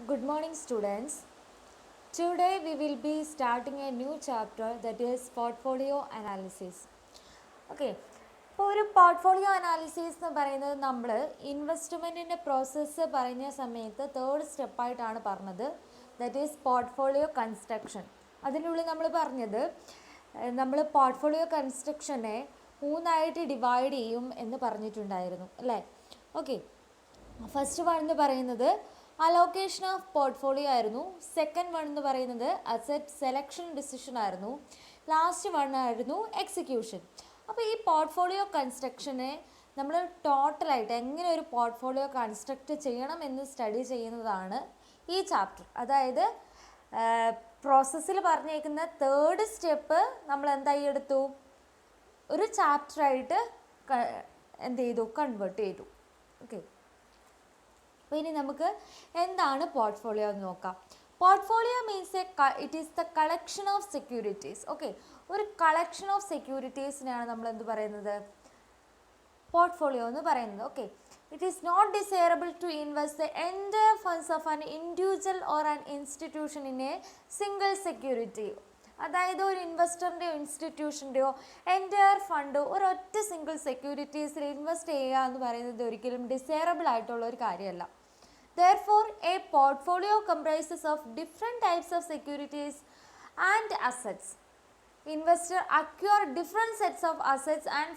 Good morning, students. Today we will be starting a new chapter, that is portfolio analysis. Okay. ഇപ്പോൾ ഒരു portfolio analysis എന്ന് പറയുന്നത് നമ്മൾ ഇൻവെസ്റ്റ്മെൻറ്റിൻ്റെ process പറഞ്ഞ സമയത്ത് തേർഡ് സ്റ്റെപ്പായിട്ടാണ് പറഞ്ഞത്, ദാറ്റ് ഈസ് പോർട്ട്ഫോളിയോ കൺസ്ട്രക്ഷൻ. അതിനുള്ളിൽ നമ്മൾ പറഞ്ഞത് നമ്മൾ പോർട്ട്ഫോളിയോ കൺസ്ട്രക്ഷനെ മൂന്നായിട്ട് ഡിവൈഡ് ചെയ്യും എന്ന് പറഞ്ഞിട്ടുണ്ടായിരുന്നു അല്ലേ. ഓക്കെ, ഫസ്റ്റ് വൺ എന്ന് പറയുന്നത് അലോക്കേഷൻ ഓഫ് പോർട്ട്ഫോളിയോ ആയിരുന്നു. സെക്കൻഡ് വൺ എന്ന് പറയുന്നത് അസറ്റ് സെലക്ഷൻ ഡിസിഷൻ ആയിരുന്നു. ലാസ്റ്റ് വൺ ആയിരുന്നു എക്സിക്യൂഷൻ. അപ്പോൾ ഈ പോർട്ട്ഫോളിയോ കൺസ്ട്രക്ഷനെ നമ്മൾ ടോട്ടലായിട്ട് എങ്ങനെ ഒരു പോർട്ട്ഫോളിയോ കൺസ്ട്രക്റ്റ് ചെയ്യണം എന്ന് സ്റ്റഡി ചെയ്യുന്നതാണ് ഈ ചാപ്റ്റർ. അതായത് പ്രോസസ്സിൽ പറഞ്ഞേക്കുന്ന തേർഡ് സ്റ്റെപ്പ് നമ്മൾ എന്തായി എടുത്തു, ഒരു ചാപ്റ്ററായിട്ട് എന്ത് ചെയ്തു, കൺവേർട്ട് ചെയ്തു. ഓക്കെ, അപ്പോൾ ഇനി നമുക്ക് എന്താണ് പോർട്ട്ഫോളിയോ എന്ന് നോക്കാം. Portfolio means it is the collection of securities. Okay, ഒരു കളക്ഷൻ ഓഫ് സെക്യൂരിറ്റീസിനെയാണ് നമ്മൾ എന്ത് പറയുന്നത്, പോർട്ട്ഫോളിയോ എന്ന് പറയുന്നത്. Okay, it is not desirable to invest the entire funds of an individual or an institution in a single security. അതായത് ഒരു ഇൻവെസ്റ്ററിൻ്റെയോ ഇൻസ്റ്റിറ്റ്യൂഷൻ്റെയോ എൻറ്റയർ ഫണ്ട് ഒരൊറ്റ സിംഗിൾ സെക്യൂരിറ്റീസിൽ ഇൻവെസ്റ്റ് ചെയ്യുക എന്ന് പറയുന്നത് ഒരിക്കലും ഡിസൈറബിൾ ആയിട്ടുള്ള ഒരു കാര്യമല്ല. Therefore, a portfolio comprises of different types of securities and assets. Investor acquire different sets of assets and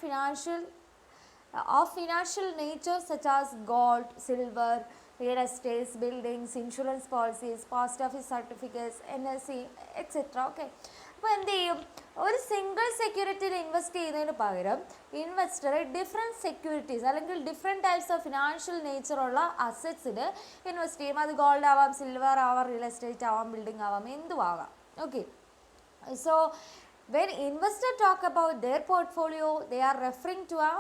financial nature such as gold, silver, real estates, buildings, insurance policies, post office certificates, NSE, etc. Okay. അപ്പോൾ എന്ത് ചെയ്യും, ഒരു single സെക്യൂരിറ്റിയിൽ invest ചെയ്യുന്നതിന് പകരം investor different securities അല്ലെങ്കിൽ different types of financial നേച്ചറുള്ള അസറ്റ്സിൽ invest ചെയ്യും. അത് ഗോൾഡ് ആവാം, സിൽവർ ആവാം, റിയൽ എസ്റ്റേറ്റ് ആവാം, ബിൽഡിംഗ് ആവാം, എന്തും ആവാം. Okay, so when investor talk about their portfolio, they are referring to a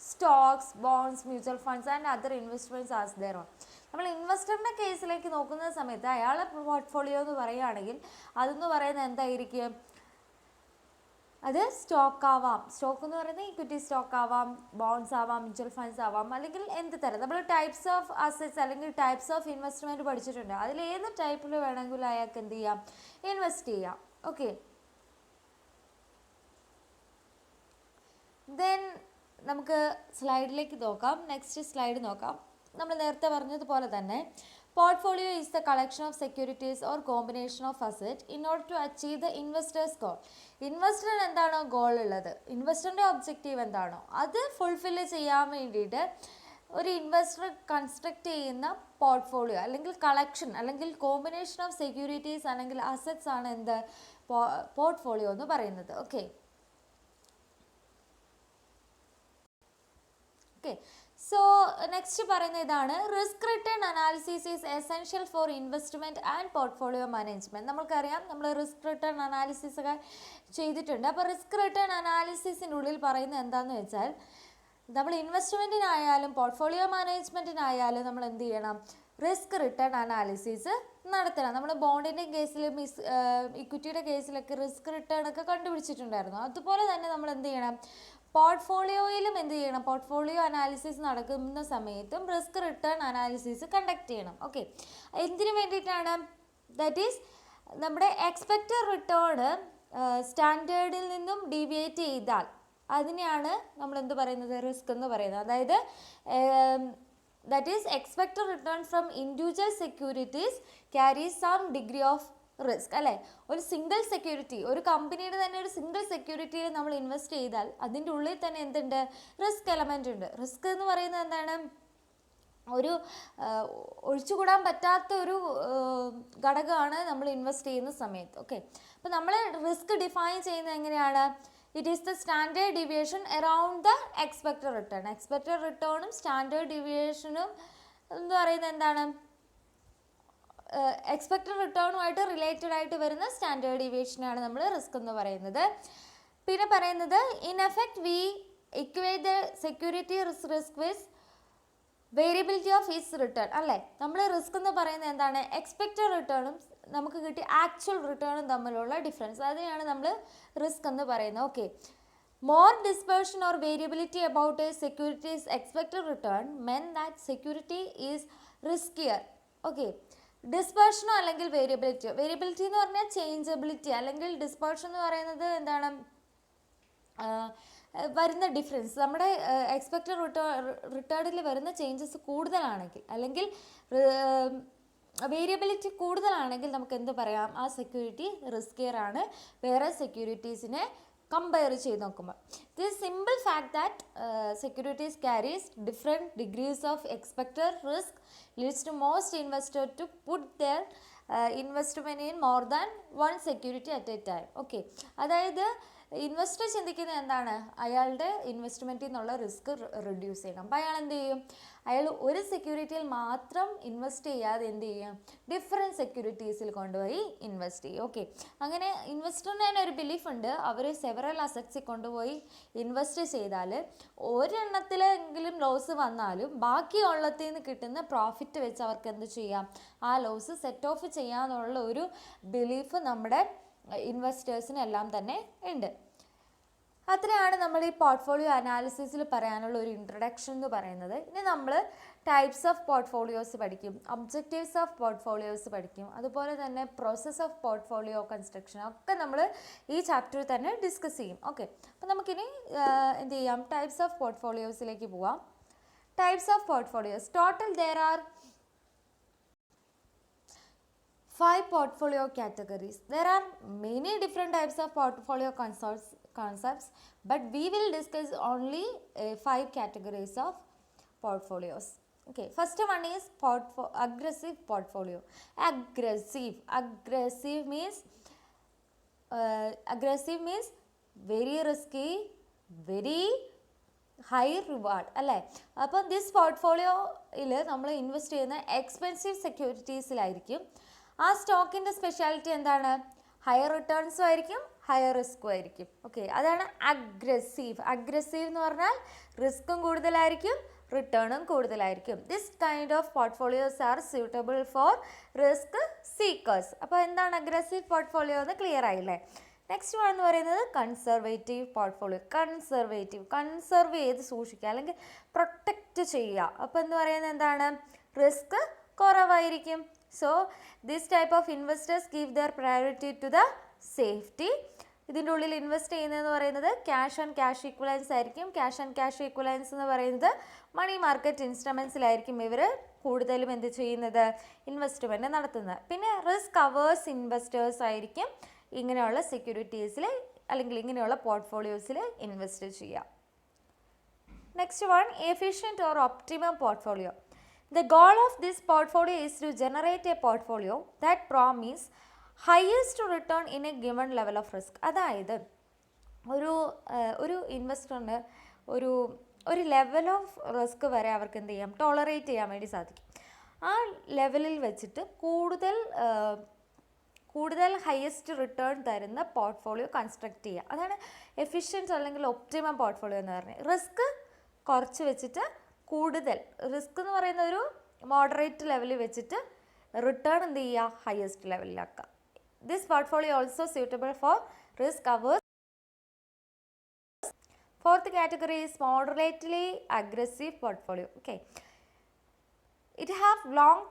stocks, bonds, mutual funds and other investments as their own. നമ്മൾ ഇൻവെസ്റ്ററിൻ്റെ കേസിലേക്ക് നോക്കുന്ന സമയത്ത് അയാളെ പോർട്ട്ഫോളിയോ എന്ന് പറയുകയാണെങ്കിൽ അതെന്ന് പറയുന്നത് എന്തായിരിക്കും, അത് സ്റ്റോക്ക് ആവാം. സ്റ്റോക്ക് എന്ന് പറയുന്നത് ഇക്വിറ്റി സ്റ്റോക്ക് ആവാം, ബോണ്ട്സ് ആവാം, മ്യൂച്വൽ ഫണ്ട്സ് ആവാം, അല്ലെങ്കിൽ എന്ത് തരം നമ്മൾ ടൈപ്സ് ഓഫ് അസറ്റ്സ് അല്ലെങ്കിൽ ടൈപ്സ് ഓഫ് ഇൻവെസ്റ്റ്മെൻറ്റ് പഠിച്ചിട്ടുണ്ട്. അതിൽ ഏത് ടൈപ്പിൽ വേണമെങ്കിലും അയാൾക്ക് എന്ത് ചെയ്യാം, ഇൻവെസ്റ്റ് ചെയ്യാം. ഓക്കെ, ദെൻ നമുക്ക് സ്ലൈഡിലേക്ക് നോക്കാം. നെക്സ്റ്റ് സ്ലൈഡ് നോക്കാം. നമ്മൾ നേരത്തെ പറഞ്ഞതുപോലെ തന്നെ portfolio is the collection of securities or combination of asset in order to achieve the investor's goal. ഇൻവെസ്റ്ററിന് എന്താണോ ഗോൾ ഉള്ളത്, ഇൻവെസ്റ്ററിൻ്റെ ഒബ്ജക്റ്റീവ് എന്താണോ അത് ഫുൾഫില്ല് ചെയ്യാൻ വേണ്ടിയിട്ട് ഒരു ഇൻവെസ്റ്റർ കൺസ്ട്രക്റ്റ് ചെയ്യുന്ന പോർട്ട്ഫോളിയോ അല്ലെങ്കിൽ കളക്ഷൻ അല്ലെങ്കിൽ കോമ്പിനേഷൻ ഓഫ് സെക്യൂരിറ്റീസ് അല്ലെങ്കിൽ അസറ്റ്സ് ആണ് എന്ത് പോർട്ട്ഫോളിയോ എന്ന് പറയുന്നത്. ഓക്കെ, സോ നെക്സ്റ്റ് പറയുന്ന ഇതാണ്, risk return analysis is essential for investment and portfolio management. നമുക്കറിയാം, നമ്മൾ റിസ്ക് റിട്ടേൺ അനാലിസിസ് ഒക്കെ ചെയ്തിട്ടുണ്ട്. അപ്പോൾ റിസ്ക് റിട്ടേൺ അനാലിസിസിനുള്ളിൽ പറയുന്നത് എന്താണെന്ന് വെച്ചാൽ, നമ്മൾ ഇൻവെസ്റ്റ്മെൻറ്റിനായാലും പോർട്ട്ഫോളിയോ മാനേജ്മെൻറ്റിനായാലും നമ്മൾ എന്ത് ചെയ്യണം, റിസ്ക് റിട്ടേൺ അനാലിസിസ് നടത്തണം. നമ്മൾ ബോണ്ടിൻ്റെ കേസിലും ഇക്വിറ്റിയുടെ കേസിലൊക്കെ റിസ്ക് റിട്ടേൺ ഒക്കെ കണ്ടുപിടിച്ചിട്ടുണ്ടായിരുന്നു. അതുപോലെ തന്നെ നമ്മൾ എന്ത് ചെയ്യണം, പോർട്ട്ഫോളിയോയിലും എന്ത് ചെയ്യണം, പോർട്ട്ഫോളിയോ അനാലിസിസ് നടക്കുന്ന സമയത്തും റിസ്ക് റിട്ടേൺ അനാലിസിസ് കണ്ടക്ട് ചെയ്യണം. ഓക്കെ, എന്തിനു വേണ്ടിയിട്ടാണ്, ദാറ്റ് ഈസ് നമ്മുടെ എക്സ്പെക്റ്റഡ് റിട്ടേൺ സ്റ്റാൻഡേർഡിൽ നിന്നും ഡീവിയേറ്റ് ചെയ്താൽ അതിനെയാണ് നമ്മൾ എന്ത് പറയുന്നത്, റിസ്ക് എന്ന് പറയുന്നത്. അതായത് that is expected return from individual securities carry some degree of risk അല്ലേ. ഒരു സിംഗിൾ സെക്യൂരിറ്റി, ഒരു കമ്പനിയുടെ തന്നെ ഒരു സിംഗിൾ സെക്യൂരിറ്റിയിൽ നമ്മൾ ഇൻവെസ്റ്റ് ചെയ്താൽ അതിൻ്റെ ഉള്ളിൽ തന്നെ എന്തുണ്ട്, റിസ്ക് എലമെൻ്റ് ഉണ്ട്. റിസ്ക് എന്ന് പറയുന്നത് എന്താണ്, ഒരു ഒഴിച്ചുകൂടാൻ പറ്റാത്ത ഒരു ഘടകമാണ് നമ്മൾ ഇൻവെസ്റ്റ് ചെയ്യുന്ന സമയത്ത്. ഓക്കെ, അപ്പോൾ നമ്മൾ റിസ്ക് ഡിഫൈൻ ചെയ്യുന്നത് എങ്ങനെയാണ്, it is the standard deviation around the expected return. Expected റിട്ടേണും സ്റ്റാൻഡേർഡ് ഡീവിയേഷനും എന്ന് പറയുന്നത് എന്താണ്, എക്സ്പെക്റ്റഡ് റിട്ടേണുമായിട്ട് റിലേറ്റഡ് ആയിട്ട് വരുന്ന സ്റ്റാൻഡേർഡ് ഡീവിയേഷനാണ് നമ്മൾ റിസ്ക് എന്ന് പറയുന്നത്. പിന്നെ പറയുന്നത്, in effect we equate the security risk with variability of is return അല്ലേ. നമ്മൾ റിസ്ക് എന്ന് പറയുന്നത് എന്താണ്, എക്സ്പെക്റ്റഡ് റിട്ടേണും നമുക്ക് കിട്ടിയ ആക്ച്വൽ റിട്ടേണും തമ്മിലുള്ള ഡിഫറൻസ്, അതിനെയാണ് നമ്മൾ റിസ്ക് എന്ന് പറയുന്നത്. Okay, more dispersion or variability about a security's expected return meant that security is riskier. Okay, ഡിസ്പേർഷനോ അല്ലെങ്കിൽ വേരിയബിലിറ്റിയോ. വേരിയബിലിറ്റി എന്ന് പറഞ്ഞാൽ ചേഞ്ചബിലിറ്റി, അല്ലെങ്കിൽ ഡിസ്പേർഷൻ എന്ന് പറയുന്നത് എന്താണ്, വരുന്ന ഡിഫറൻസ്, നമ്മുടെ എക്സ്പെക്റ്റഡ് റിട്ടേണിൽ വരുന്ന ചേഞ്ചസ് കൂടുതലാണെങ്കിൽ, അല്ലെങ്കിൽ വേരിയബിലിറ്റി കൂടുതലാണെങ്കിൽ നമുക്ക് എന്ത് പറയാം, ആ സെക്യൂരിറ്റി റിസ്കിയർ ആണ് വേറെ സെക്യൂരിറ്റീസിനെ കമ്പയർ ചെയ്ത് നോക്കുമ്പോൾ. This simple fact that securities carries different degrees of expected risk leads to most investor to put their investment in more than one security at a time. Okay, അതായത് investor ചിന്തിക്കുന്നത് എന്താണ്, അയാളുടെ ഇൻവെസ്റ്റ്മെൻറ്റിൽ നിന്നുള്ള risk reduce ചെയ്യണം. അപ്പോൾ അയാൾ എന്ത് ചെയ്യും, അയാൾ ഒരു സെക്യൂരിറ്റിയിൽ മാത്രം ഇൻവെസ്റ്റ് ചെയ്യാതെ എന്ത് ചെയ്യും, ഡിഫറെൻറ്റ് സെക്യൂരിറ്റീസിൽ കൊണ്ടുപോയി ഇൻവെസ്റ്റ് ചെയ്യും. ഓക്കെ, അങ്ങനെ ഇൻവെസ്റ്ററിന് തന്നെ ഒരു ബിലീഫ് ഉണ്ട്, അവർ സെവറൽ അസറ്റ്സിൽ കൊണ്ടുപോയി ഇൻവെസ്റ്റ് ചെയ്താൽ ഒരെണ്ണത്തിലെങ്കിലും ലോസ് വന്നാലും ബാക്കിയുള്ളത്തിൽ നിന്ന് കിട്ടുന്ന പ്രോഫിറ്റ് വെച്ച് അവർക്ക് എന്ത് ചെയ്യാം, ആ ലോസ് സെറ്റ് ഓഫ് ചെയ്യാമെന്നുള്ള ഒരു ബിലീഫ് നമ്മുടെ ഇൻവെസ്റ്റേഴ്സിനെല്ലാം തന്നെ ഉണ്ട്. അത്രയാണ് നമ്മൾ ഈ പോർട്ട്ഫോളിയോ അനാലിസിസിൽ പറയാനുള്ള ഒരു ഇൻട്രൊഡക്ഷൻ എന്ന് പറയുന്നത്. ഇനി നമ്മൾ ടൈപ്സ് ഓഫ് പോർട്ട്ഫോളിയോസ് പഠിക്കും, ഒബ്ജക്റ്റീവ്സ് ഓഫ് പോർട്ട്ഫോളിയോസ് പഠിക്കും, അതുപോലെ തന്നെ പ്രോസസ് ഓഫ് പോർട്ട്ഫോളിയോ കൺസ്ട്രക്ഷൻ ഒക്കെ നമ്മൾ ഈ ചാപ്റ്ററിൽ തന്നെ ഡിസ്കസ് ചെയ്യും. ഓക്കെ, അപ്പോൾ നമുക്കിനി എന്ത് ചെയ്യാം, ടൈപ്സ് ഓഫ് പോർട്ട്ഫോളിയോസിലേക്ക് പോവാം. Types of portfolios, total there are 5 portfolio categories. There are many different types of portfolio concepts, but we will discuss only 5 categories of portfolios. Okay, first one is aggressive portfolio. Aggressive means very risky, very high reward അല്ലേ. അപ്പം this പോർട്ട്ഫോളിയോയിൽ നമ്മൾ invest ചെയ്യുന്ന expensive സെക്യൂരിറ്റീസിലായിരിക്കും. ആ സ്റ്റോക്കിൻ്റെ speciality എന്താണ്, higher റിട്ടേൺസും ആയിരിക്കും higher റിസ്ക്കും ആയിരിക്കും. Okay, അതാണ് അഗ്രസീവ്. അഗ്രസീവ് എന്ന് പറഞ്ഞാൽ റിസ്ക്കും കൂടുതലായിരിക്കും റിട്ടേണും കൂടുതലായിരിക്കും. This kind of portfolios R suitable for risk seekers. അപ്പോൾ എന്താണ് അഗ്രസീവ് പോർട്ട്ഫോളിയോ എന്ന് ക്ലിയർ ആയില്ലേ. നെക്സ്റ്റ് വൺ എന്ന് പറയുന്നത് കൺസർവേറ്റീവ് പോർട്ട്ഫോളിയോ. കൺസർവ് ചെയ്ത് സൂക്ഷിക്കുക അല്ലെങ്കിൽ പ്രൊട്ടക്റ്റ് ചെയ്യുക. അപ്പോൾ എന്ന് പറയുന്നത് എന്താണ്, റിസ്ക് കുറവായിരിക്കും. So this type of investors give their priority to the safety. ഇതിൻ്റെ ഉള്ളിൽ ഇൻവെസ്റ്റ് ചെയ്യുന്നതെന്ന് പറയുന്നത് ക്യാഷ് ആൻഡ് ക്യാഷ് ഈക്വലൻസ് ആയിരിക്കും. ക്യാഷ് ആൻഡ് ക്യാഷ് ഈക്വലൻസ് എന്ന് പറയുന്നത് മണി മാർക്കറ്റ് ഇൻസ്ട്രുമെൻസിലായിരിക്കും ഇവർ കൂടുതലും എന്ത് ചെയ്യുന്നത്, ഇൻവെസ്റ്റ്മെൻറ്റ് നടത്തുന്നത്. പിന്നെ റിസ്ക് അവേഴ്സ് ഇൻവെസ്റ്റേഴ്സ് ആയിരിക്കും ഇങ്ങനെയുള്ള സെക്യൂരിറ്റീസിൽ അല്ലെങ്കിൽ ഇങ്ങനെയുള്ള പോർട്ട്ഫോളിയോസിൽ ഇൻവെസ്റ്റ് ചെയ്യുക. Next one, efficient or optimum portfolio. The goal of this portfolio is to generate a portfolio that promise highest return in a given level of risk. അതായത് ഒരു ഇൻവെസ്റ്ററിന് ഒരു ലെവൽ ഓഫ് റിസ്ക് വരെ അവർക്ക് എന്ത് ചെയ്യാം, ടോളറേറ്റ് ചെയ്യാൻ വേണ്ടി സാധിക്കും. ആ ലെവലിൽ വെച്ചിട്ട് കൂടുതൽ ഹയസ്റ്റ് റിട്ടേൺ തരുന്ന പോർട്ട്ഫോളിയോ കൺസ്ട്രക്ട് ചെയ്യുക. അതാണ് എഫിഷ്യൻറ്റ് അല്ലെങ്കിൽ ഒപ്റ്റിമം പോർട്ട്ഫോളിയോ എന്ന് പറഞ്ഞത്. റിസ്ക് കുറച്ച് വെച്ചിട്ട് കൂടുതൽ റിസ്ക് എന്ന് പറയുന്ന ഒരു മോഡറേറ്റ് ലെവലിൽ വെച്ചിട്ട് റിട്ടേൺ എന്ത് ചെയ്യുക, ഹയസ്റ്റ് ലെവലിലാക്കുക. This portfolio also suitable for risk averse. Fourth category is moderately aggressive portfolio. Okay, it have long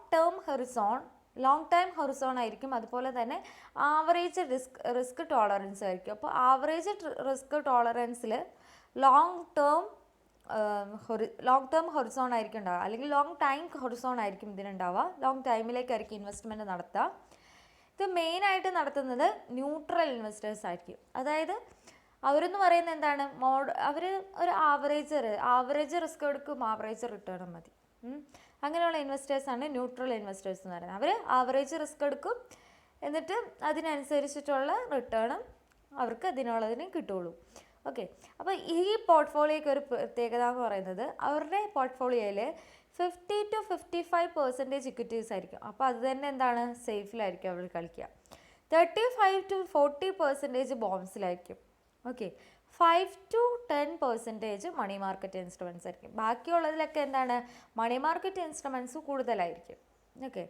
time horizon ആയിരിക്കും. അതുപോലെ തന്നെ ആവറേജ് റിസ്ക് ടോളറൻസ് ആയിരിക്കും. അപ്പോൾ ആവറേജ് റിസ്ക് ടോളറൻസിൽ ലോങ് ടേം ഹൊറിസോൺ ആയിരിക്കും ഉണ്ടാവുക, അല്ലെങ്കിൽ ലോങ് ടൈം ഹൊറിസോൺ ആയിരിക്കും ഇതിനുണ്ടാവുക. ലോങ് ടൈമിലേക്കായിരിക്കും ഇൻവെസ്റ്റ്മെൻറ്റ് നടത്തുക. ഇത് മെയിനായിട്ട് നടത്തുന്നത് ന്യൂട്രൽ ഇൻവെസ്റ്റേഴ്സ് ആയിരിക്കും. അതായത് അവരെന്ന് പറയുന്നത് എന്താണ്, അവർ ഒരു ആവറേജ് റിസ്ക് എടുക്കും, ആവറേജ് റിട്ടേണും മതി. അങ്ങനെയുള്ള ഇൻവെസ്റ്റേഴ്സാണ് ന്യൂട്രൽ ഇൻവെസ്റ്റേഴ്സ് എന്ന് പറയുന്നത്. അവർ ആവറേജ് റിസ്ക് എടുക്കും, എന്നിട്ട് അതിനനുസരിച്ചിട്ടുള്ള റിട്ടേണും അവർക്ക് അതിനുള്ളതിന് കിട്ടുള്ളൂ. ഓക്കെ, അപ്പോൾ ഈ പോർട്ട്ഫോളിയോയ്ക്ക് ഒരു പ്രത്യേകത എന്ന് പറയുന്നത് അവരുടെ പോർട്ട്ഫോളിയോയിൽ 50 to 55% ഇക്വിറ്റീസ് ആയിരിക്കും. അപ്പോൾ അത് തന്നെ എന്താണ്, സേഫിലായിരിക്കും അവർ കളിക്കുക. 35 to 40% ബോൺസിലായിരിക്കും. Okay, 5 to 10% money market instruments ആയിരിക്കും. ബാക്കിയുള്ളതിലൊക്കെ എന്താണ്, മണി മാർക്കറ്റ് ഇൻസ്ട്രുമെൻറ്റ്സ് കൂടുതലായിരിക്കും. ഓക്കെ,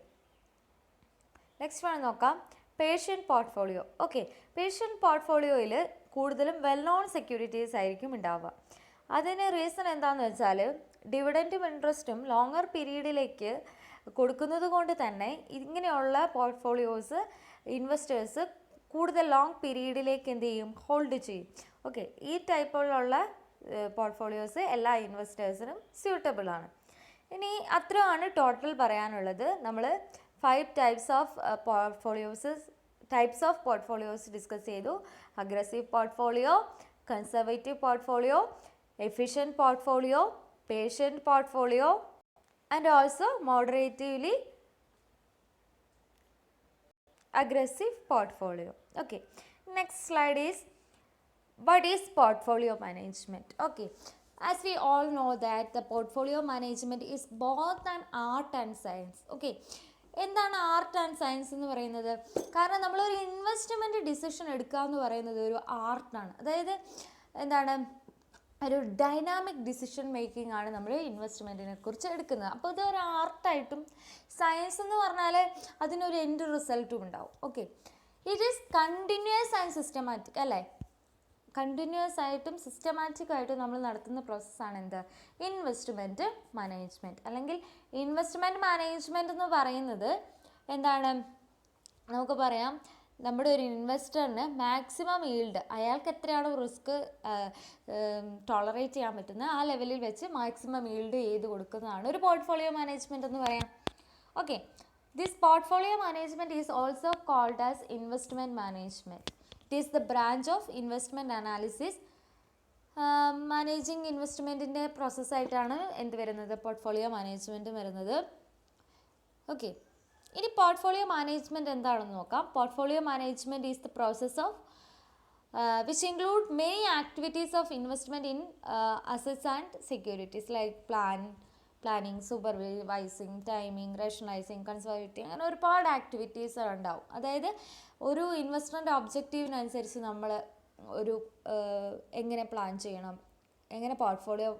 നെക്സ്റ്റ് വൺ നോക്കാം, പേഷ്യൻ്റ് പോർട്ട്ഫോളിയോ. ഓക്കെ, പേഷ്യൻ്റ് പോർട്ട്ഫോളിയോയിൽ കൂടുതലും വെൽ നോൺ സെക്യൂരിറ്റീസ് ആയിരിക്കും ഉണ്ടാവുക. അതിന് റീസൺ എന്താണെന്ന് വെച്ചാൽ ഡിവിഡൻറ്റും ഇൻട്രസ്റ്റും ലോങ്ങർ പീരീഡിലേക്ക് കൊടുക്കുന്നത് കൊണ്ട് തന്നെ ഇങ്ങനെയുള്ള പോർട്ട്ഫോളിയോസ് ഇൻവെസ്റ്റേഴ്സ് കൂടുതൽ ലോങ് പീരീഡിലേക്ക് എന്ത് ചെയ്യും, ഹോൾഡ് ചെയ്യും. ഓക്കെ, ഈ ടൈപ്പിലുള്ള പോർട്ട്ഫോളിയോസ് എല്ലാ ഇൻവെസ്റ്റേഴ്സിനും സ്യൂട്ടബിൾ ആണ്. ഇനി അത്രയാണ് ടോട്ടൽ പറയാനുള്ളത്. നമ്മൾ 5 ടൈപ്സ് ഓഫ് പോർട്ട്ഫോളിയോസ് ഡിസ്കസ് ചെയ്തു. Aggressive portfolio, conservative portfolio, efficient portfolio, patient portfolio and also moderatively aggressive portfolio. Okay, next slide is what is portfolio management. Okay, as we all know that the portfolio management is both an art and science. Okay, എന്താണ് art and science എന്ന് പറയുന്നത്? കാരണം നമ്മളൊരു investment decision എടുക്കുക എന്ന് പറയുന്നത് ഒരു ആർട്ടാണ്. അതായത് എന്താണ്, ഒരു ഡൈനാമിക് ഡിസിഷൻ മേക്കിംഗ് ആണ് നമ്മൾ ഇൻവെസ്റ്റ്മെൻറ്റിനെ കുറിച്ച് എടുക്കുന്നത്. അപ്പോൾ ഇതൊരു ആർട്ടായിട്ടും സയൻസ് എന്ന് പറഞ്ഞാൽ അതിനൊരു എൻഡ് റിസൾട്ടും ഉണ്ടാവും. Okay, it is continuous and systematic അല്ലേ? കണ്ടിന്യൂസ് ആയിട്ടും സിസ്റ്റമാറ്റിക് ആയിട്ടും നമ്മൾ നടത്തുന്ന പ്രോസസ്സാണ് എന്ത്, ഇൻവെസ്റ്റ്മെൻറ്റ് മാനേജ്മെൻറ്റ്. അല്ലെങ്കിൽ ഇൻവെസ്റ്റ്മെൻറ്റ് മാനേജ്മെൻറ്റ് എന്ന് പറയുന്നത് എന്താണ്, നമുക്ക് പറയാം നമ്മുടെ ഒരു ഇൻവെസ്റ്ററിന് മാക്സിമം ഈൽഡ്, അയാൾക്ക് എത്രയാണോ റിസ്ക് ടോളറേറ്റ് ചെയ്യാൻ പറ്റുന്നത് ആ ലെവലിൽ വെച്ച് മാക്സിമം ഈൽഡ് ചെയ്ത് കൊടുക്കുന്നതാണ് ഒരു പോർട്ട്ഫോളിയോ മാനേജ്മെൻറ്റ് എന്ന് പറയാം. Okay, this portfolio management is also called as investment management. It is the branch of investment analysis. Managing ഇൻവെസ്റ്റ്മെൻറ്റിൻ്റെ പ്രോസസ്സായിട്ടാണ് എന്ത് വരുന്നത്, പോർട്ട്ഫോളിയോ മാനേജ്മെൻറ്റ് വരുന്നത്. ഓക്കെ, ഇനി പോർട്ട്ഫോളിയോ മാനേജ്മെൻറ്റ് എന്താണെന്ന് നോക്കാം. Portfolio management is the process of which include many activities of investment in assets and securities like planning, supervising, timing, rationalizing, conservating, അങ്ങനെ ഒരുപാട് ആക്ടിവിറ്റീസ് ഉണ്ടാവും. അതായത് ഒരു ഇൻവെസ്റ്റ്മെൻറ്റ് ഒബ്ജക്റ്റീവിനനുസരിച്ച് നമ്മൾ ഒരു എങ്ങനെ പ്ലാൻ ചെയ്യണം, എങ്ങനെ പോർട്ട്ഫോളിയോ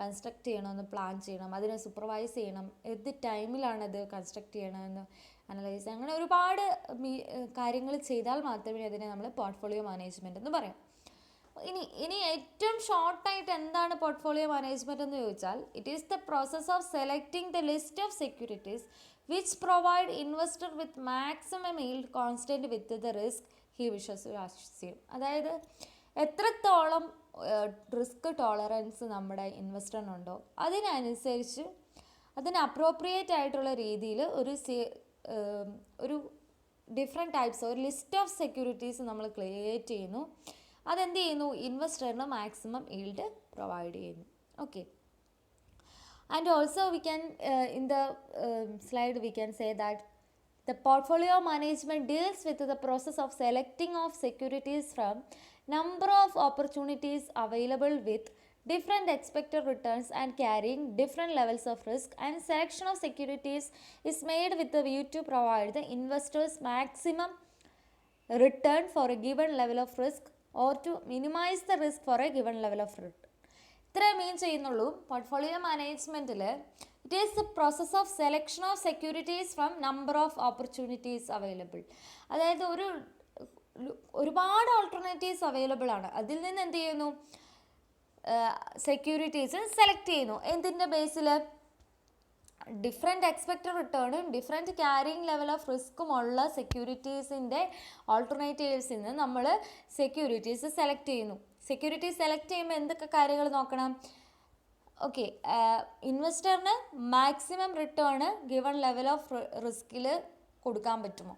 കൺസ്ട്രക്ട് ചെയ്യണമെന്ന് പ്ലാൻ ചെയ്യണം, അതിനെ സൂപ്പർവൈസ് ചെയ്യണം, ഏത് ടൈമിലാണത് കൺസ്ട്രക്ട് ചെയ്യണമെന്ന് അനലൈസ് ചെയ്യണം. അങ്ങനെ ഒരുപാട് കാര്യങ്ങൾ ചെയ്താൽ മാത്രമേ അതിനെ നമ്മൾ പോർട്ട്ഫോളിയോ മാനേജ്മെൻറ്റ് എന്ന് പറയാം. ഇനി ഏറ്റവും ഷോർട്ടായിട്ട് എന്താണ് പോർട്ട്ഫോളിയോ മാനേജ്മെൻറ്റ് എന്ന് ചോദിച്ചാൽ, it is the process of selecting the list of securities which provide investor with maximum yield constant with the risk he wishes to assume. അതായത് എത്രത്തോളം റിസ്ക് ടോളറൻസ് നമ്മുടെ ഇൻവെസ്റ്ററിനുണ്ടോ അതിനനുസരിച്ച് അതിന് അപ്രോപ്രിയേറ്റ് ആയിട്ടുള്ള രീതിയിൽ ഒരു ഡിഫറെൻറ്റ് ടൈപ്സ് ഒരു ലിസ്റ്റ് ഓഫ് സെക്യൂരിറ്റീസ് നമ്മൾ ക്രിയേറ്റ് ചെയ്യുന്നു. അതെന്ത് ചെയ്യുന്നു, ഇൻവെസ്റ്ററിന് മാക്സിമം ഈൽഡ് പ്രൊവൈഡ് ചെയ്യുന്നു. Okay, and also we can in the slide we can say that the portfolio management deals with the process of selecting of securities from number of opportunities available with different expected returns and carrying different levels of risk, and selection of securities is made with the view to provide the investors maximum return for a given level of risk or to minimize the risk for a given level of return. ഇത്രേ mean ചെയ്യുന്നുള്ളൂ. Portfolio മാനേജ്മെൻറ്റിൽ it is the process of selection of securities from number of opportunities available. അതായത് ഒരുപാട് alternatives available ആണ്, അതിൽ നിന്ന് എന്ത് ചെയ്യുന്നു, സെക്യൂരിറ്റീസ് സെലക്ട് ചെയ്യുന്നു. എന്തിൻ്റെ ബേസിൽ, ഡിഫറെൻറ്റ് എക്സ്പെക്റ്റഡ് റിട്ടേണും ഡിഫറെൻറ്റ് ക്യാരിങ് ലെവൽ ഓഫ് റിസ്ക്കുമുള്ള സെക്യൂരിറ്റീസിൻ്റെ ഓൾട്ടർനേറ്റീവ്സിൽ നിന്ന് നമ്മൾ സെക്യൂരിറ്റീസ് സെലക്ട് ചെയ്യുന്നു. സെക്യൂരിറ്റീസ് സെലക്ട് ചെയ്യുമ്പോൾ എന്തൊക്കെ കാര്യങ്ങൾ നോക്കണം? ഓക്കെ, ഇൻവെസ്റ്ററിന് maximum return given level of റിസ്കിൽ കൊടുക്കാൻ പറ്റുമോ,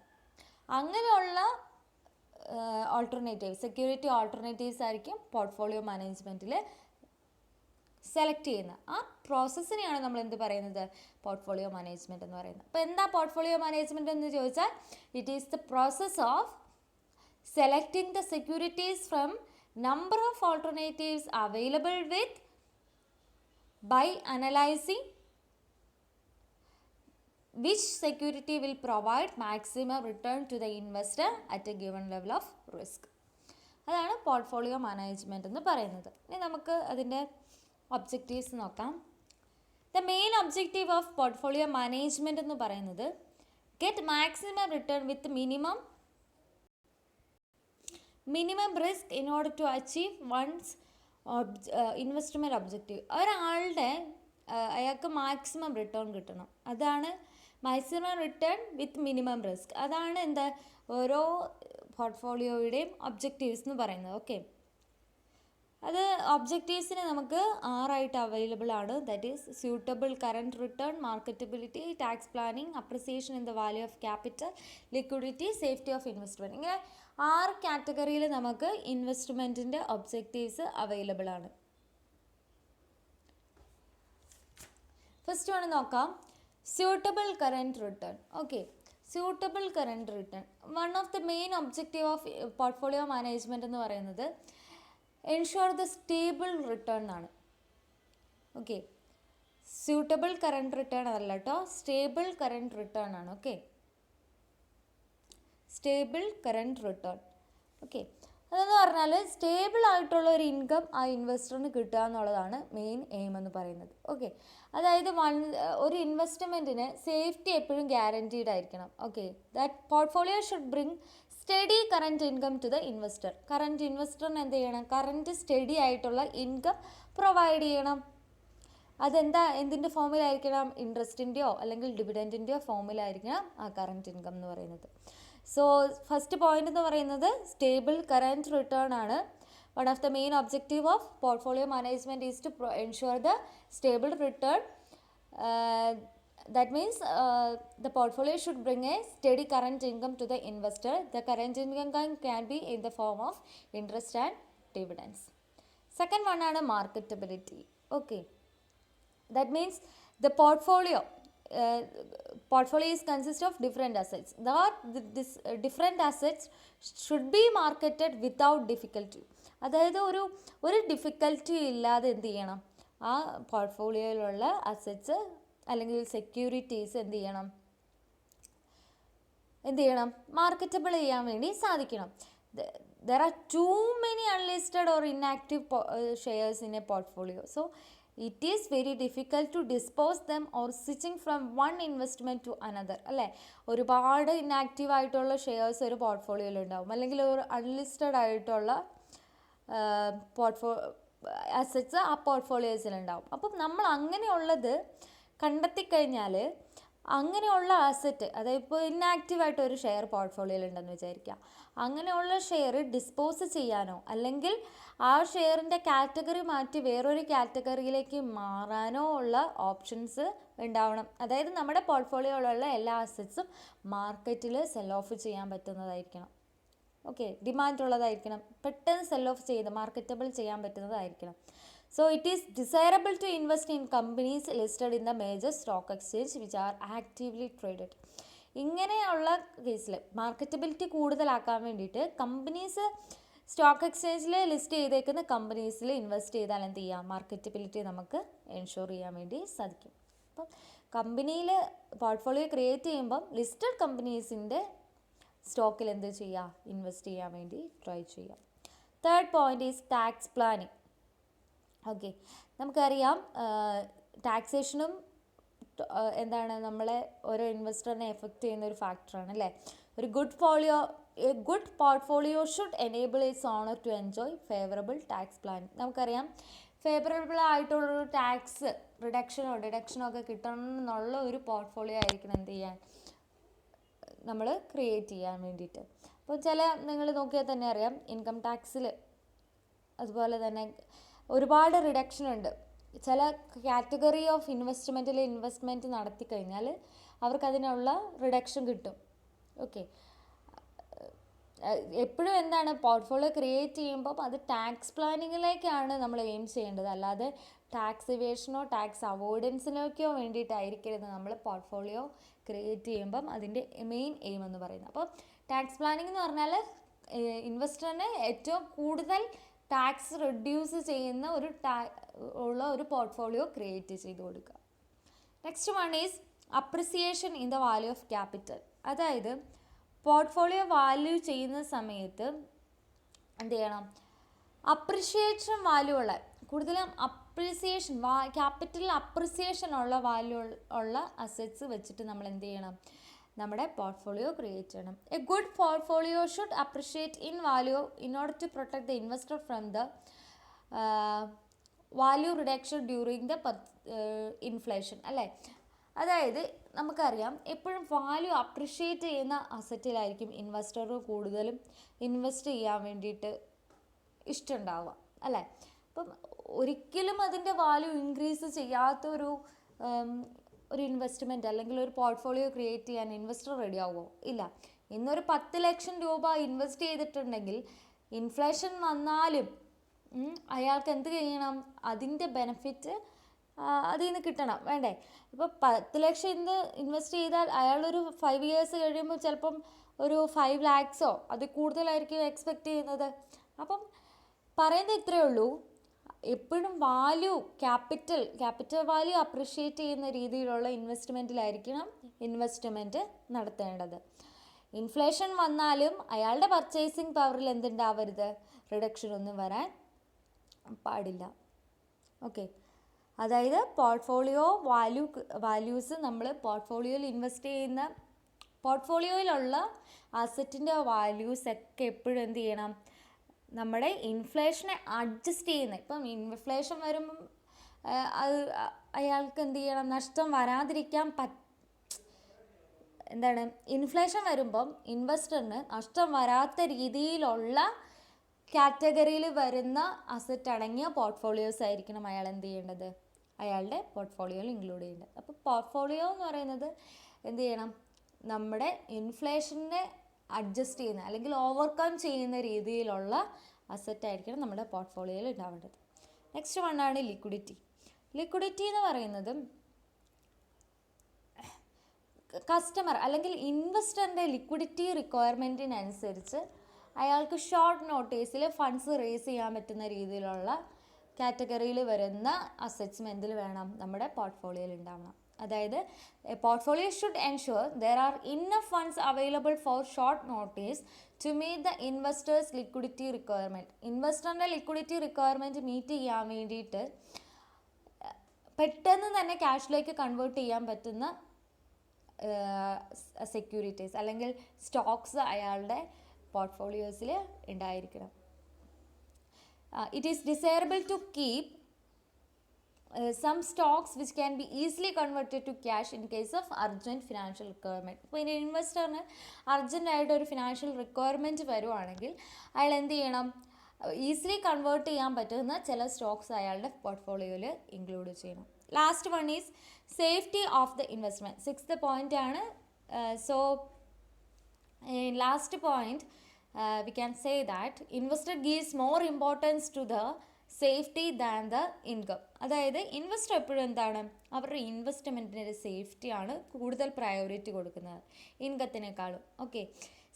അങ്ങനെയുള്ള സെക്യൂരിറ്റി ഓൾട്ടർനേറ്റീവ്സ് ആയിരിക്കും പോർട്ട്ഫോളിയോ മാനേജ്മെൻറ്റിൽ സെലക്ട് ചെയ്യുന്നത്. ആ പ്രോസസ്സിനെയാണ് നമ്മൾ എന്ത് പറയുന്നത്, പോർട്ട്ഫോളിയോ മാനേജ്മെൻറ്റ് എന്ന് പറയുന്നത്. അപ്പോൾ എന്താ പോർട്ട്ഫോളിയോ മാനേജ്മെൻറ്റ് എന്ന് ചോദിച്ചാൽ, it is the process of selecting the securities from number of alternatives available with by analyzing which security will provide maximum return to the investor at a given level of risk. അതാണ് portfolio management എന്ന് പറയുന്നത്. ഇനി നമുക്ക് അതിൻ്റെ objectives നോക്കാം. The main objective of portfolio management എന്ന് പറയുന്നത് get maximum return with minimum risk in order to achieve one's investment objective. ഒരാളുടെ അയാൾക്ക് മാക്സിമം റിട്ടേൺ കിട്ടണം, അതാണ് maximum return with minimum risk. അതാണ് എന്താ ഓരോ പോർട്ട്ഫോളിയോയുടെയും ഒബ്ജക്റ്റീവ്സ് എന്ന് പറയുന്നത്. ഓക്കെ, അത് ഒബ്ജക്റ്റീവ്സിന് നമുക്ക് 6 അവൈലബിൾ ആണ്. That is suitable current return, marketability, tax planning, appreciation in the value of capital, liquidity, safety of investment. ഇങ്ങനെ 6 കാറ്റഗറിയിൽ നമുക്ക് ഇൻവെസ്റ്റ്മെൻറ്റിൻ്റെ ഒബ്ജക്റ്റീവ്സ് അവൈലബിൾ ആണ്. ഫസ്റ്റ് വൺ നോക്കാം, suitable current return. Okay, suitable current return one of the main objective of portfolio management എന്ന് പറയുന്നത് ensure the stable return ആണ്. Okay, suitable current return അല്ല കേട്ടോ, സ്റ്റേബിൾ കറൻറ്റ് റിട്ടേൺ ആണ്. Okay, stable current return. Okay, അതെന്ന് പറഞ്ഞാൽ stable ആയിട്ടുള്ള ഒരു ഇൻകം ആ ഇൻവെസ്റ്ററിന് കിട്ടുക എന്നുള്ളതാണ് മെയിൻ എയിം എന്ന് പറയുന്നത്. ഓക്കെ, അതായത് ഒരു ഇൻവെസ്റ്റ്മെൻറ്റിന് സേഫ്റ്റി എപ്പോഴും ഗ്യാരൻറ്റീഡ് ആയിരിക്കണം. Okay, that portfolio should bring steady current income to the investor. Current ഇൻവെസ്റ്ററിന് എന്ത് ചെയ്യണം? കറൻറ്റ് സ്റ്റഡി ആയിട്ടുള്ള ഇൻകം പ്രൊവൈഡ് ചെയ്യണം. അതെന്താ, എന്തിൻ്റെ ഫോമിലായിരിക്കണം? ഇൻട്രസ്റ്റിൻ്റെയോ അല്ലെങ്കിൽ ഡിവിഡൻറ്റിൻ്റെയോ ഫോമിലായിരിക്കണം ആ കറൻറ്റ് ഇൻകം എന്ന് പറയുന്നത്. സോ ഫസ്റ്റ് പോയിന്റ് എന്ന് പറയുന്നത് സ്റ്റേബിൾ കറൻറ്റ് റിട്ടേൺ ആണ്. One of the main objective of portfolio management is to ensure the stable return. That means the portfolio should bring a steady current income to the investor. The current income can be in the form of interest and dividends. Second one ആണ് marketability. Okay, that means the portfolio is consist of different assets. This different assets should be marketed without difficulty. അതായത് ഒരു difficulty ഇല്ലാതെ എന്ത് ചെയ്യണം? ആ പോർട്ട്ഫോളിയോയിലുള്ള assets അല്ലെങ്കിൽ securities എന്ത് ചെയ്യണം? മാർക്കറ്റബിൾ ചെയ്യാൻ വേണ്ടി സാധിക്കണം. There are too many unlisted or inactive shares in a portfolio. So it is very difficult to dispose them or switching from one investment to another. അല്ലേ, ഒരുപാട് ഇനാക്റ്റീവ് ആയിട്ടുള്ള ഷെയർസ് ഒരു പോർട്ട്ഫോളിയോയിൽ ഉണ്ടാവും, അല്ലെങ്കിൽ ഒരു അൺലിസ്റ്റഡ് ആയിട്ടുള്ള അസറ്റ്സ് ആ പോർട്ട്ഫോളിയോസിലുണ്ടാവും. അപ്പം നമ്മൾ അങ്ങനെയുള്ളത് കണ്ടെത്തിക്കഴിഞ്ഞാൽ അങ്ങനെയുള്ള അസറ്റ്, അതായത് ഇപ്പോൾ ഇന്നാക്റ്റീവായിട്ട് ഒരു ഷെയർ പോർട്ട്ഫോളിയോയിൽ ഉണ്ടെന്ന് വിചാരിക്കുക, അങ്ങനെയുള്ള ഷെയർ ഡിസ്പോസ് ചെയ്യാനോ അല്ലെങ്കിൽ ആ ഷെയറിൻ്റെ കാറ്റഗറി മാറ്റി വേറൊരു കാറ്റഗറിയിലേക്ക് മാറാനോ ഉള്ള ഓപ്ഷൻസ് ഉണ്ടാവണം. അതായത് നമ്മുടെ പോർട്ട്ഫോളിയോയിലുള്ള എല്ലാ അസറ്റ്സും മാർക്കറ്റിൽ സെൽ ഓഫ് ചെയ്യാൻ പറ്റുന്നതായിരിക്കണം. ഓക്കെ, ഡിമാൻഡ് ഉള്ളതായിരിക്കണം, പെട്ടെന്ന് സെൽ ഓഫ് ചെയ്ത് മാർക്കറ്റബിൾ ചെയ്യാൻ പറ്റുന്നതായിരിക്കണം. So it is desirable to invest in companies listed in the major stock exchange which are actively traded. ഇങ്ങനെയുള്ള കേസിൽ മാർക്കറ്റബിലിറ്റി കൂടുതലാക്കാൻ വേണ്ടിയിട്ട് കമ്പനീസ് സ്റ്റോക്ക് എക്സ്ചേഞ്ചിൽ ലിസ്റ്റ് ചെയ്തേക്കുന്ന കമ്പനീസിൽ ഇൻവെസ്റ്റ് ചെയ്താൽ എന്ത് ചെയ്യാം? മാർക്കറ്റബിലിറ്റി നമുക്ക് എൻഷുർ ചെയ്യാൻ വേണ്ടി സാധിക്കും. അപ്പം കമ്പനിയിൽ പോർട്ട്ഫോളിയോ ക്രിയേറ്റ് ചെയ്യുമ്പം ലിസ്റ്റഡ് കമ്പനീസിൻ്റെ സ്റ്റോക്കിൽ എന്ത് ചെയ്യുക? ഇൻവെസ്റ്റ് ചെയ്യാൻ വേണ്ടി ട്രൈ ചെയ്യാം. Third point is tax planning. Okay, നമുക്കറിയാം ടാക്സേഷനും എന്താണ് നമ്മളെ ഓരോ ഇൻവെസ്റ്ററിനെ എഫക്റ്റ് ചെയ്യുന്ന ഒരു ഫാക്ടറാണ് അല്ലേ. ഒരു good portfolio should enable its owner to enjoy favourable tax planning. നമുക്കറിയാം ഫേവറബിൾ ആയിട്ടുള്ളൊരു ടാക്സ് ഡിഡക്ഷനോ ഒക്കെ കിട്ടണം എന്നുള്ള ഒരു പോർട്ട്ഫോളിയോ ആയിരിക്കണം എന്ത് ചെയ്യാൻ നമ്മൾ ക്രിയേറ്റ് ചെയ്യാൻ വേണ്ടിയിട്ട്. അപ്പോൾ നിങ്ങൾ നോക്കിയാൽ തന്നെ അറിയാം ഇൻകം ടാക്സിൽ അതുപോലെ തന്നെ ഒരുപാട് റിഡക്ഷൻ ഉണ്ട്. ചില കാറ്റഗറി ഓഫ് ഇൻവെസ്റ്റ്മെൻറ്റ് നടത്തി കഴിഞ്ഞാൽ അവർക്കതിനുള്ള റിഡക്ഷൻ കിട്ടും. ഓക്കെ, എപ്പോഴും എന്താണ് പോർട്ട്ഫോളിയോ ക്രിയേറ്റ് ചെയ്യുമ്പം അത് ടാക്സ് പ്ലാനിങ്ങിലേക്കാണ് നമ്മൾ എയിം ചെയ്യേണ്ടത്, അല്ലാതെ ടാക്സ് ഇവേഷനോ ടാക്സ് അവോയ്ഡൻസിനൊക്കെയോ വേണ്ടിയിട്ടായിരിക്കരുത് നമ്മൾ പോർട്ട്ഫോളിയോ ക്രിയേറ്റ് ചെയ്യുമ്പം അതിൻ്റെ മെയിൻ എയിം എന്ന് പറയുന്നത്. അപ്പോൾ ടാക്സ് പ്ലാനിങ് എന്ന് പറഞ്ഞാൽ ഇൻവെസ്റ്ററിന് ഏറ്റവും കൂടുതൽ ടാക്സ് റെഡ്യൂസ് ചെയ്യുന്ന ഒരു പോർട്ട്ഫോളിയോ ക്രിയേറ്റ് ചെയ്ത് കൊടുക്കുക. Next one is appreciation in the value of capital. അതായത് പോർട്ട്ഫോളിയോ വാല്യൂ ചെയ്യുന്ന സമയത്ത് എന്ത് ചെയ്യണം? അപ്രിഷിയേഷൻ വാല്യൂ ഉള്ള കൂടുതലും ക്യാപിറ്റൽ അപ്രിസിയേഷൻ ഉള്ള വാല്യൂ ഉള്ള അസറ്റ്സ് വെച്ചിട്ട് നമ്മൾ എന്ത് ചെയ്യണം? നമ്മുടെ പോർട്ട്ഫോളിയോ ക്രിയേറ്റ് ചെയ്യണം. A good portfolio should appreciate in value in order to protect the investor from the value reduction during the inflation അല്ലേ. അതായത് നമുക്കറിയാം എപ്പോഴും വാല്യൂ അപ്രിഷ്യേറ്റ് ചെയ്യുന്ന അസറ്റിലായിരിക്കും ഇൻവെസ്റ്റർ കൂടുതലും ഇൻവെസ്റ്റ് ചെയ്യാൻ വേണ്ടിയിട്ട് ഇഷ്ടമുണ്ടാവുക അല്ലേ. അപ്പം ഒരിക്കലും അതിൻ്റെ വാല്യൂ ഇൻക്രീസ് ചെയ്യാത്തൊരു ഒരു ഇൻവെസ്റ്റ്മെൻറ്റ് അല്ലെങ്കിൽ ഒരു പോർട്ട്ഫോളിയോ ക്രിയേറ്റ് ചെയ്യാൻ ഇൻവെസ്റ്റർ റെഡി ആവുമോ? ഇല്ല. ഇന്നൊരു 10 ലക്ഷം രൂപ ഇൻവെസ്റ്റ് ചെയ്തിട്ടുണ്ടെങ്കിൽ ഇൻഫ്ലേഷൻ വന്നാലും അയാൾക്ക് എന്ത് ചെയ്യണം? അതിൻ്റെ ബെനിഫിറ്റ് അതിൽ നിന്ന് കിട്ടണം വേണ്ടേ? ഇപ്പോൾ 10 ലക്ഷം ഇന്ന് ഇൻവെസ്റ്റ് ചെയ്താൽ അയാളൊരു 5 ഇയേഴ്സ് കഴിയുമ്പോൾ ചിലപ്പം ഒരു 5 ലാക്സോ അതിൽ കൂടുതലായിരിക്കും എക്സ്പെക്റ്റ് ചെയ്യുന്നത്. അപ്പം പറയുന്നത് ഇത്രയേ ഉള്ളൂ, എപ്പോഴും വാല്യൂ ക്യാപിറ്റൽ വാല്യൂ അപ്രിഷ്യേറ്റ് ചെയ്യുന്ന രീതിയിലുള്ള ഇൻവെസ്റ്റ്മെൻറ്റിലായിരിക്കണം ഇൻവെസ്റ്റ്മെൻറ്റ് നടത്തേണ്ടത്. ഇൻഫ്ലേഷൻ വന്നാലും അയാളുടെ പർച്ചേസിങ് പവറിൽ എന്തുണ്ടാവരുത്? റിഡക്ഷൻ ഒന്നും വരാൻ പാടില്ല. ഓക്കെ, അതായത് പോർട്ട്ഫോളിയോ വാല്യൂസ് നമ്മൾ പോർട്ട്ഫോളിയോയിൽ ഇൻവെസ്റ്റ് ചെയ്യുന്ന പോർട്ട്ഫോളിയോയിലുള്ള അസറ്റിൻ്റെ വാല്യൂസ് ഒക്കെ എപ്പോഴും എന്ത് ചെയ്യണം? നമ്മുടെ ഇൻഫ്ലേഷനെ അഡ്ജസ്റ്റ് ചെയ്യുന്ന, ഇപ്പം ഇൻഫ്ലേഷൻ വരുമ്പം അത് അയാൾക്ക് എന്ത് ചെയ്യണം? നഷ്ടം വരാതിരിക്കാൻ എന്താണ്, ഇൻഫ്ലേഷൻ വരുമ്പം ഇൻവെസ്റ്ററിന് നഷ്ടം വരാത്ത രീതിയിലുള്ള കാറ്റഗറിയിൽ വരുന്ന അസറ്റ് അടങ്ങിയ പോർട്ട്ഫോളിയോസ് ആയിരിക്കണം അയാൾ എന്ത് ചെയ്യേണ്ടത്? അയാളുടെ പോർട്ട്ഫോളിയോയിൽ ഇൻക്ലൂഡ് ചെയ്യേണ്ടത്. അപ്പോൾ പോർട്ട്ഫോളിയോ എന്ന് പറയുന്നത് എന്ത് ചെയ്യണം? നമ്മുടെ ഇൻഫ്ലേഷനെ അഡ്ജസ്റ്റ് ചെയ്യുന്ന അല്ലെങ്കിൽ ഓവർകം ചെയ്യുന്ന രീതിയിലുള്ള അസറ്റ് ആയിരിക്കണം നമ്മുടെ പോർട്ട്ഫോളിയോയിൽ ഉണ്ടാവേണ്ടത്. നെക്സ്റ്റ് വണ്ണാണ് ലിക്വിഡിറ്റി എന്ന് പറയുന്നത് കസ്റ്റമർ അല്ലെങ്കിൽ ഇൻവെസ്റ്ററിൻ്റെ ലിക്വിഡിറ്റി റിക്വയർമെൻറ്റിനനുസരിച്ച് അയാൾക്ക് ഷോർട്ട് നോട്ടീസിൽ ഫണ്ട്സ് റേസ് ചെയ്യാൻ പറ്റുന്ന രീതിയിലുള്ള കാറ്റഗറിയിൽ വരുന്ന അസറ്റ്സും എന്തിൽ വേണം? നമ്മുടെ പോർട്ട്ഫോളിയോയിൽ ഉണ്ടാവണം. അതായത് portfolio should ensure there are enough funds available for short notice to meet the investor's liquidity requirement. ഇൻവെസ്റ്ററിൻ്റെ ലിക്വിഡിറ്റി റിക്വയർമെൻറ്റ് മീറ്റ് ചെയ്യാൻ വേണ്ടിയിട്ട് പെട്ടെന്ന് തന്നെ ക്യാഷിലേക്ക് കൺവേർട്ട് ചെയ്യാൻ പറ്റുന്ന സെക്യൂരിറ്റീസ് അല്ലെങ്കിൽ സ്റ്റോക്സ് അയാളുടെ പോർട്ട്ഫോളിയോസിൽ ഉണ്ടായിരിക്കണം. It is desirable to keep some stocks which can be easily converted to cash in case of urgent financial requirement. ഇപ്പോൾ ഇനി ഇൻവെസ്റ്ററിന് അർജൻറ്റായിട്ട് ഒരു ഫിനാൻഷ്യൽ റിക്വയർമെൻറ്റ് വരുവാണെങ്കിൽ അയാൾ എന്ത് ചെയ്യണം? ഈസിലി കൺവേർട്ട് ചെയ്യാൻ പറ്റുന്ന ചില സ്റ്റോക്സ് അയാളുടെ പോർട്ട്ഫോളിയോയിൽ ഇൻക്ലൂഡ് ചെയ്യണം. Last one is safety of the investment. 6th point ആണ്. So last point we can say that investor gives more importance to the safety than the income. അതായത് ഇൻവെസ്റ്റർ എപ്പോഴും എന്താണ്? അവരുടെ ഇൻവെസ്റ്റ്മെൻറ്റിൻ്റെ സേഫ്റ്റിയാണ് കൂടുതൽ പ്രയോറിറ്റി കൊടുക്കുന്നത് ഇൻകത്തിനേക്കാളും. Okay,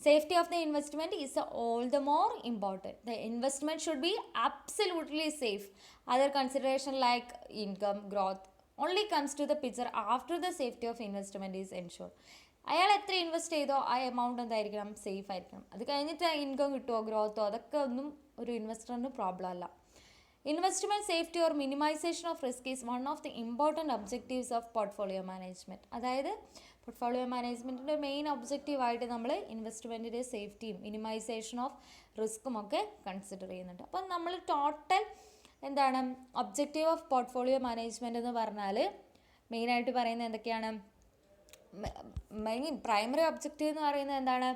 safety of the investment is all the more important. The investment should be absolutely safe. Other consideration like income growth only comes to the picture after the safety of investment is ensure. അയാൾ എത്ര invest ചെയ്തോ ആ amount എന്തായിരിക്കണം? Safe ആയിരിക്കണം. അത് കഴിഞ്ഞിട്ട് income കിട്ടുമോ ഗ്രോത്തോ അതൊക്കെ ഒന്നും ഒരു ഇൻവെസ്റ്ററിന് പ്രോബ്ലം അല്ല. Investment safety or minimization of risk is one of the important objectives of portfolio management. അതായത് പോർട്ട്ഫോളിയോ മാനേജ്മെൻറ്റിൻ്റെ മെയിൻ ഒബ്ജക്റ്റീവായിട്ട് നമ്മൾ ഇൻവെസ്റ്റ്മെൻറ്റിൻ്റെ സേഫ്റ്റിയും മിനിമൈസേഷൻ ഓഫ് റിസ്ക്കും ഒക്കെ കൺസിഡർ ചെയ്യുന്നുണ്ട്. അപ്പം നമ്മൾ ടോട്ടൽ എന്താണ് ഒബ്ജക്റ്റീവ് ഓഫ് പോർട്ട്ഫോളിയോ മാനേജ്മെൻറ്റ് എന്ന് പറഞ്ഞാൽ മെയിനായിട്ട് പറയുന്നത് എന്തൊക്കെയാണ്? മെയിൻ പ്രൈമറി ഒബ്ജക്റ്റീവ് എന്ന് പറയുന്നത് എന്താണ്?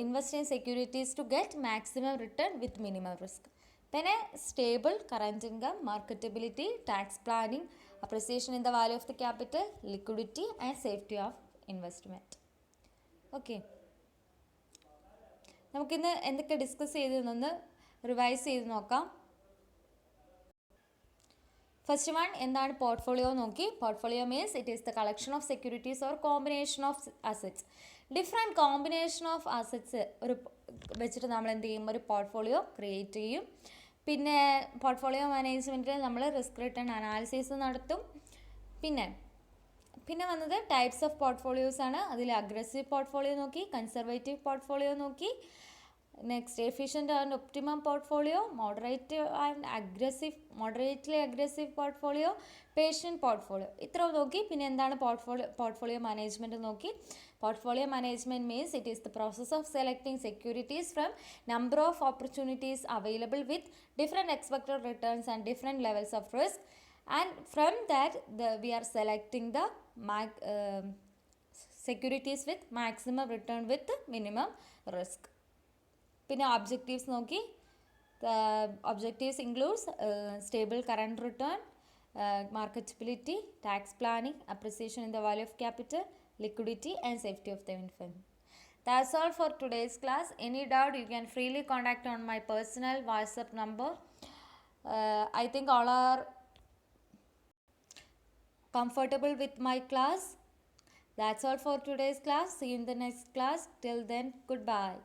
Invest in securities to get maximum return with minimum risk. പിന്നെ stable current income, marketability, tax planning, appreciation in the value of the capital, liquidity and safety of investment. Okay, നമുക്കിന്ന് എന്തൊക്കെ discuss ചെയ്തെന്നൊന്ന് revise ചെയ്ത് നോക്കാം. First one എന്താണ് portfolio നോക്കി. Portfolio means it is the collection of securities or combination of assets. Different combination of assets ഒരു വെച്ചിട്ട് നമ്മൾ എന്ത് ചെയ്യും? ഒരു പോർട്ട്ഫോളിയോ ക്രിയേറ്റ് ചെയ്യും. പിന്നെ പോർട്ട്ഫോളിയോ മാനേജ്മെൻറ്റിൽ നമ്മൾ റിസ്ക് റിട്ടേൺ അനാലിസിസ് നടത്തും. പിന്നെ വന്നത് ടൈപ്സ് ഓഫ് പോർട്ട്ഫോളിയോസ് ആണ്. അതിൽ അഗ്രസീവ് പോർട്ട്ഫോളിയോ നോക്കി, കൺസർവേറ്റീവ് പോർട്ട്ഫോളിയോ നോക്കി, next efficient and optimum portfolio, moderately aggressive portfolio, patient portfolio, ഇത്ര നോക്കി. പിന്നെ എന്താണ് പോർട്ട്ഫോളിയോ മാനേജ്മെൻറ്റ് നോക്കി. Portfolio management means it is the process of selecting securities from number of opportunities available with different expected returns and different levels of risk. and from that we are selecting the securities with maximum return with minimum risk. പിന്നെ objectives നോക്കി, objectives includes stable current return, marketability, tax planning, appreciation in the value of capital, liquidity and safety of the fund. That's all for today's class. Any doubt you can freely contact on my personal WhatsApp number. I think all are comfortable with my class. That's all for today's class. See you in the next class. Till then, goodbye.